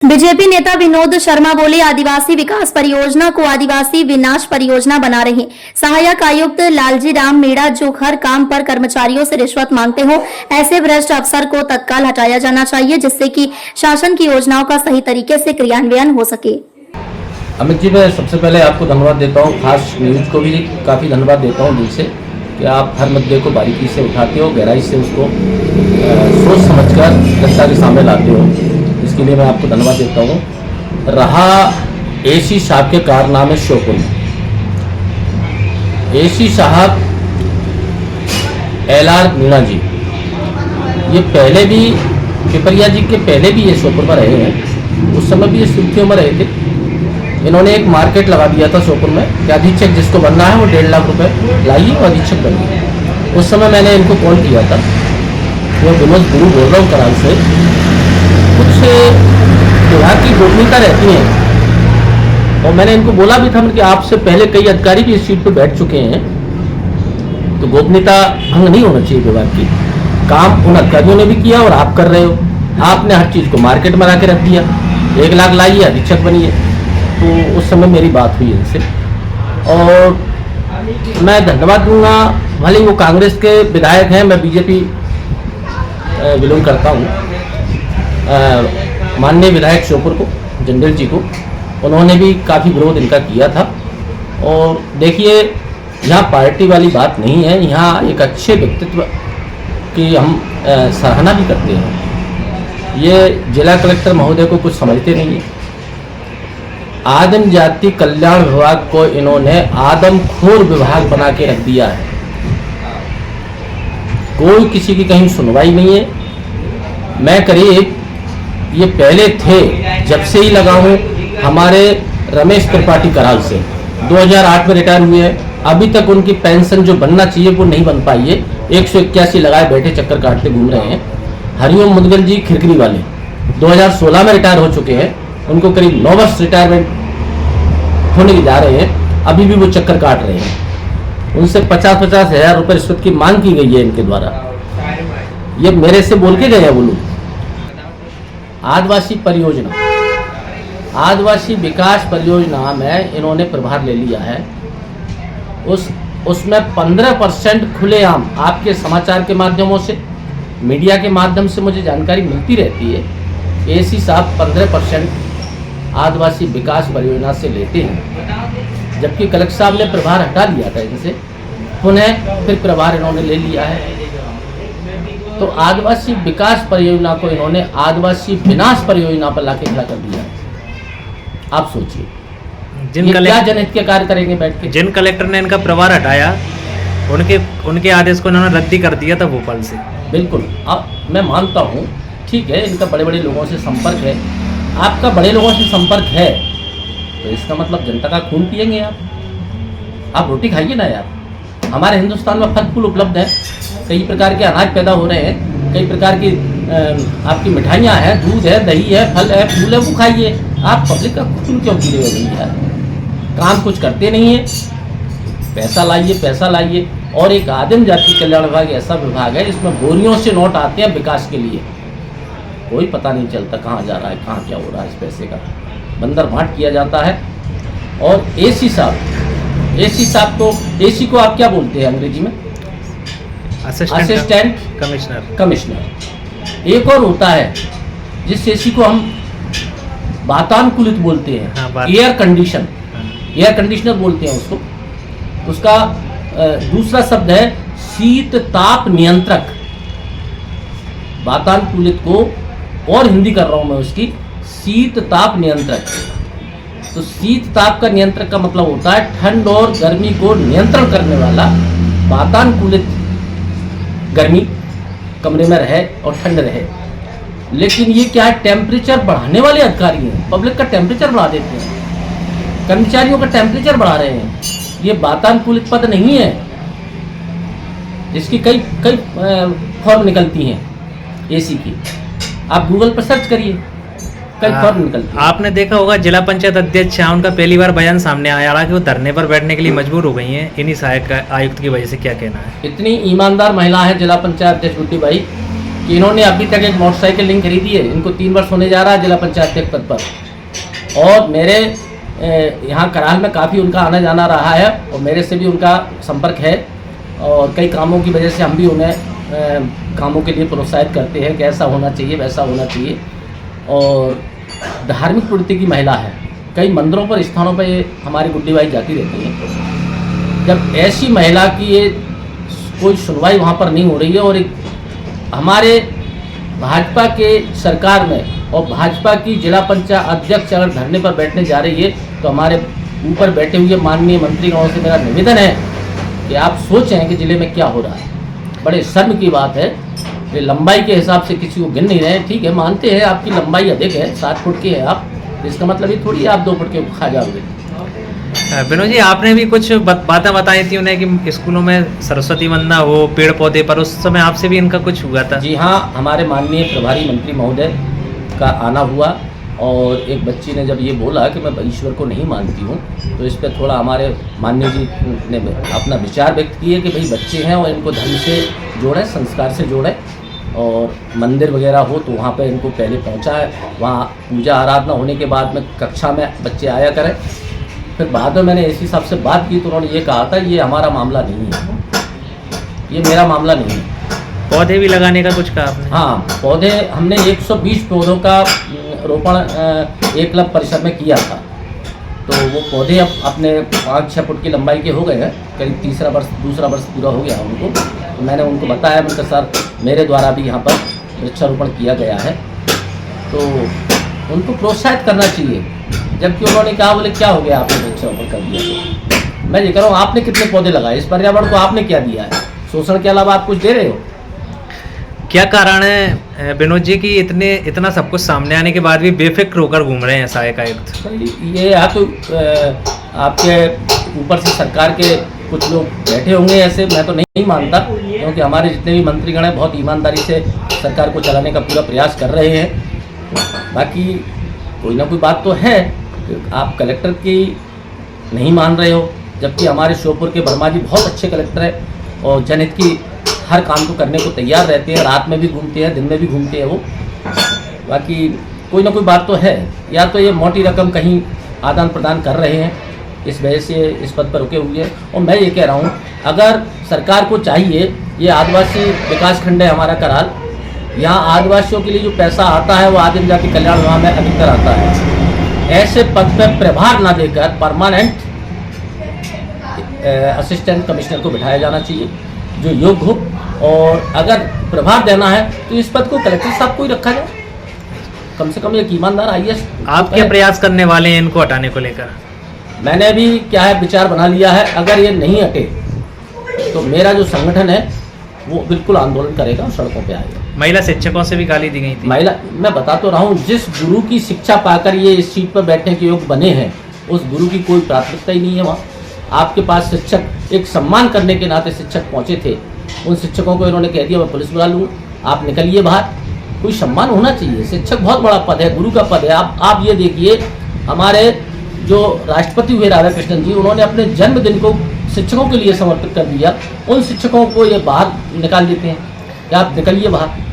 BJP नेता विनोद शर्मा बोले, आदिवासी विकास परियोजना को आदिवासी विनाश परियोजना बना रहे। सहायक आयुक्त लालजी राम मीणा, जो हर काम पर कर्मचारियों से रिश्वत मांगते हो, ऐसे भ्रष्ट अफसर को तत्काल हटाया जाना चाहिए, जिससे कि शासन की योजनाओं का सही तरीके से क्रियान्वयन हो सके। अमित जी, मैं सबसे पहले आपको धन्यवाद देता हूँ, खास न्यूज को भी काफ़ी धन्यवाद देता हूँ दिल से कि आप हर मुद्दे को बारीकी से उठाते हो, गहराई से उसको सोच समझकर जनता के सामने लाते हो। इसके लिए मैं आपको धन्यवाद देता हूँ। रहा एसी साहब के कारनामे श्योपुर में, एसी साहब LR मीणा जी, ये पहले भी पिपरिया जी के पहले भी ये श्योपुर में रहे हैं, उस समय भी ये सुर्खियों में रहे थे। इन्होंने एक मार्केट लगा दिया था श्योपुर में कि अधीक्षक जिसको बनना है वो 1.5 लाख रुपए लाइए और अधीक्षक बनिए। उस समय मैंने इनको कॉल किया था, मैं विनोद गुरु बोल रहा हूँ कराल से, कुछ विभाग की गोपनीयता रहती है और मैंने इनको बोला भी था कि आपसे पहले कई अधिकारी भी इस सीट पर बैठ चुके हैं, तो गोपनीयता भंग नहीं होना चाहिए विभाग की। काम उन अधिकारियों ने भी किया और आप कर रहे हो। आपने हर चीज़ को मार्केट में ला के रख दिया, 1 लाख लाइए अधीक्षक बनिए। तो उस समय मेरी बात हुई इनसे और मैं धन्यवाद दूंगा, भले वो कांग्रेस के विधायक हैं, मैं बीजेपी बिलोंग करता हूँ। माननीय विधायक श्योपुर को, जंडेल जी को, उन्होंने भी काफ़ी विरोध इनका किया था। और देखिए, यहाँ पार्टी वाली बात नहीं है, यहाँ एक अच्छे व्यक्तित्व की हम सराहना भी करते हैं। ये जिला कलेक्टर महोदय को कुछ समझते नहीं है। आदिम जाति कल्याण विभाग को इन्होंने आदमखोर विभाग बना के रख दिया है। कोई किसी की कहीं सुनवाई नहीं है। मैं करीब ये पहले थे, जब से ही लगा हूँ, हमारे रमेश त्रिपाठी कराल से 2008 में रिटायर हुए हैं, अभी तक उनकी पेंशन जो बनना चाहिए वो नहीं बन पाई है। 181 लगाए बैठे चक्कर काटते घूम रहे हैं। हरिओम मुदगल जी खिरकरी वाले 2016 में रिटायर हो चुके हैं, उनको करीब 9 वर्ष रिटायरमेंट होने के जा रहे हैं, अभी भी वो चक्कर काट रहे हैं। उनसे 50-50 हज़ार रुपये रिश्वत की मांग की गई है इनके द्वारा। ये मेरे से बोल के गए हैं वो लोग। आदिवासी परियोजना, आदिवासी विकास परियोजना में इन्होंने प्रभार ले लिया है। उसमें 15% खुलेआम आपके समाचार के माध्यमों से, मीडिया के माध्यम से मुझे जानकारी मिलती रहती है। एसी साहब 15% आदिवासी विकास परियोजना से लेते हैं, जबकि कलेक्टर साहब ने प्रभार हटा लिया था इनसे, पुनः फिर प्रभार इन्होंने ले लिया है। तो आदिवासी विकास परियोजना को इन्होंने आदिवासी विनाश परियोजना पर लाके खड़ा कर दिया। आप सोचिए, क्या जनहित के कार्य करेंगे बैठ के। जिन कलेक्टर ने इनका प्रभार हटाया, उनके आदेश को इन्होंने रद्दी कर दिया था भोपाल से। बिल्कुल, अब मैं मानता हूँ, ठीक है, इनका बड़े बड़े लोगों से संपर्क है। आपका बड़े लोगों से संपर्क है तो इसका मतलब जनता का खून पिएंगे आप रोटी खाइए ना यार। हमारे हिंदुस्तान में फल फूल उपलब्ध है, कई प्रकार के अनाज पैदा हो रहे हैं, कई प्रकार की आपकी मिठाइयाँ हैं, दूध है, दही है, फल है, फूल है, वो खाइए। आप पब्लिक का खून क्यों पी रहे हो भैया यार? काम कुछ करते नहीं है, पैसा लाइए, पैसा लाइए। और एक आदिम जाति कल्याण विभाग ऐसा विभाग है जिसमें बोरियों से नोट आते हैं विकास के लिए, कोई पता नहीं चलता कहाँ जा रहा है, कहाँ क्या हो रहा है। इस पैसे का बंदर भाट किया जाता है। और एसी साहब तो, एसी को आप क्या बोलते हैं अंग्रेजी में? Assistant commissioner. एक और होता है जिस एसी को हम वातानुकूलित बोलते हैं, एयर कंडीशनर बोलते हैं उसको। उसका दूसरा शब्द है शीत ताप नियंत्रक। वातानुकूलित को और हिंदी कर रहा हूं मैं उसकी, शीत ताप नियंत्रक। तो शीत ताप का नियंत्रक का मतलब होता है ठंड और गर्मी को नियंत्रण करने वाला। वातानुकूलित गर्मी कमरे में रहे और ठंड रहे। लेकिन ये क्या है, टेम्परेचर बढ़ाने वाले अधिकारी हैं, पब्लिक का टेम्परेचर बढ़ा देते हैं, कर्मचारियों का टेम्परेचर बढ़ा रहे हैं। ये वातानुकूलित पद नहीं है, इसकी कई फॉर्म निकलती हैं एसी की। आप गूगल पर सर्च करिए, कई फॉर्म निकलती हैं। आपने देखा होगा जिला पंचायत अध्यक्ष हैं, उनका पहली बार बयान सामने आया, हालांकि वो धरने पर बैठने के लिए मजबूर हो गई हैं इन्हीं सहायक आयुक्त की वजह से। क्या कहना है? इतनी ईमानदार महिला है जिला पंचायत अध्यक्ष गुड्डी बाई कि इन्होंने अभी तक एक मोटरसाइकिल नहीं खरीदी है। इनको 3 वर्ष होने जा रहा है जिला पंचायत के पद पर, और मेरे यहाँ कराल में काफ़ी उनका आना जाना रहा है और मेरे से भी उनका संपर्क है, और कई कामों की वजह से हम भी उन्हें कामों के लिए प्रोत्साहित करते हैं कि ऐसा होना चाहिए, वैसा होना चाहिए। और धार्मिक प्रवृत्ति की महिला है, कई मंदिरों पर, स्थानों पर ये हमारी गुड्डी बाई जाती रहती है। जब ऐसी महिला की ये कोई सुनवाई वहाँ पर नहीं हो रही है, और एक हमारे भाजपा के सरकार में और भाजपा की जिला पंचायत अध्यक्ष अगर धरने पर बैठने जा रही है, तो हमारे ऊपर बैठे हुए माननीय मंत्रीगणों से मेरा निवेदन है कि आप सोचें कि जिले में क्या हो रहा है। बड़े शर्म की बात है, ये लंबाई के हिसाब से किसी को गिन नहीं रहे हैं। ठीक है, मानते हैं आपकी लंबाई अधिक है, 7 फुट की है आप, इसका मतलब ये थोड़ी आप 2 फुट के खा जाओगे। विनोद जी, आपने भी कुछ बातें बताई थी उन्हें कि स्कूलों में सरस्वती वंदना हो, पेड़ पौधे पर, उस समय आपसे भी इनका कुछ हुआ था? जी हाँ, हमारे माननीय प्रभारी मंत्री महोदय का आना हुआ, और एक बच्ची ने जब ये बोला कि मैं ईश्वर को नहीं मानती हूँ, तो इस पर थोड़ा हमारे माननीय जी ने अपना विचार व्यक्त किए कि भाई बच्चे हैं और इनको धर्म से जोड़ें, संस्कार से जोड़ें, और मंदिर वगैरह हो तो वहाँ पे इनको पहले पहुँचाए, वहाँ पूजा आराधना होने के बाद में कक्षा में बच्चे आया करें। फिर बाद में मैंने एसी साहब से बात की तो उन्होंने ये कहा था ये हमारा मामला नहीं है, ये मेरा मामला नहीं है। पौधे भी लगाने का कुछ कहा आपने? हाँ, पौधे हमने 120 पौधों का रोपण एकलव्य परिसर में किया था, तो वो पौधे अब अपने 5-6 फुट की लंबाई के हो गए हैं, करीब दूसरा वर्ष पूरा हो गया उनको। तो मैंने उनको बताया, उनके साथ मेरे द्वारा भी यहाँ पर वृक्षारोपण किया गया है, तो उनको प्रोत्साहित करना चाहिए। जबकि उन्होंने कहा, बोले क्या हो गया आपने वृक्षारोपण कर दिया? तो मैं ये कह रहा हूँ, आपने कितने पौधे लगाए, इस पर्यावरण को आपने क्या दिया है? शोषण के अलावा आप कुछ दे रहे हो? क्या कारण है विनोद जी कि इतना सब कुछ सामने आने के बाद भी बेफिक्र होकर घूम रहे हैं सहायक आयुक्त? ये या तो आपके ऊपर से सरकार के कुछ लोग बैठे होंगे ऐसे, मैं तो नहीं मानता, क्योंकि हमारे जितने भी मंत्रीगण हैं बहुत ईमानदारी से सरकार को चलाने का पूरा प्रयास कर रहे हैं। बाकी कोई ना कोई बात तो है, आप कलेक्टर की नहीं मान रहे हो, जबकि हमारे श्योपुर के वर्मा जी बहुत अच्छे कलेक्टर हैं और जनहित की हर काम को करने को तैयार रहते हैं, रात में भी घूमते हैं, दिन में भी घूमते हैं वो। बाकी कोई ना कोई बात तो है, या तो ये मोटी रकम कहीं आदान प्रदान कर रहे हैं, इस वजह से इस पद पर रुके हुए हैं। और मैं ये कह रहा हूँ, अगर सरकार को चाहिए, ये आदिवासी विकास खंड है हमारा कराल, यहाँ आदिवासियों के लिए जो पैसा आता है वो आदिम जाति कल्याण विभाग में अधिकतर आता है। ऐसे पद पर प्रभार ना देकर परमानेंट असिस्टेंट कमिश्नर को बिठाया जाना चाहिए जो योग्य हो, और अगर प्रभार देना है तो इस पद को कलेक्टर साहब को ही रखा जाए, कम से कम एक ईमानदार IAS। आप क्या प्रयास करने वाले हैं इनको हटाने को लेकर? मैंने भी क्या है विचार बना लिया है, अगर ये नहीं हटे तो मेरा जो संगठन है वो बिल्कुल आंदोलन करेगा और सड़कों पे आएगा। महिला शिक्षकों से भी गाली दी गई थी। महिला, मैं बता तो रहा हूँ, जिस गुरु की शिक्षा पाकर ये इस सीट पर बैठने के योग्य बने हैं, उस गुरु की कोई प्राथमिकता ही नहीं है वहाँ। आपके पास शिक्षक एक सम्मान करने के नाते शिक्षक पहुँचे थे, उन शिक्षकों को इन्होंने कह दिया मैं पुलिस बुला लूँ, आप निकलिए बाहर। कोई सम्मान होना चाहिए, शिक्षक बहुत बड़ा पद है, गुरु का पद है। आप ये देखिए, हमारे जो राष्ट्रपति हुए राधाकृष्णन जी, उन्होंने अपने जन्मदिन को शिक्षकों के लिए समर्पित कर दिया, उन शिक्षकों को ये बाहर निकाल देते हैं कि आप निकलिए बाहर।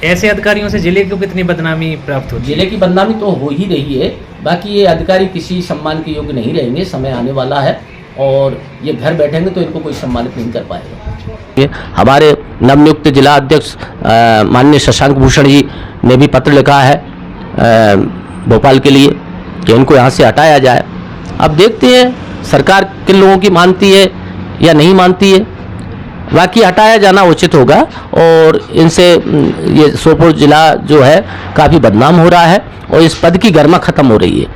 ऐसे अधिकारियों से जिले को कितनी बदनामी प्राप्त होती है? जिले की बदनामी तो हो ही रही है, बाकी ये अधिकारी किसी सम्मान के योग्य नहीं रहेंगे, समय आने वाला है और ये घर बैठेंगे तो इनको कोई सम्मानित नहीं कर पाएगा। हमारे नवनियुक्त जिला अध्यक्ष माननीय शशांक भूषण जी ने भी पत्र लिखा है भोपाल के लिए कि इनको यहाँ से हटाया जाए। अब देखते हैं सरकार किन लोगों की मानती है या नहीं मानती है, बाकी हटाया जाना उचित होगा। और इनसे ये श्योपुर जिला जो है काफ़ी बदनाम हो रहा है और इस पद की गरिमा खत्म हो रही है।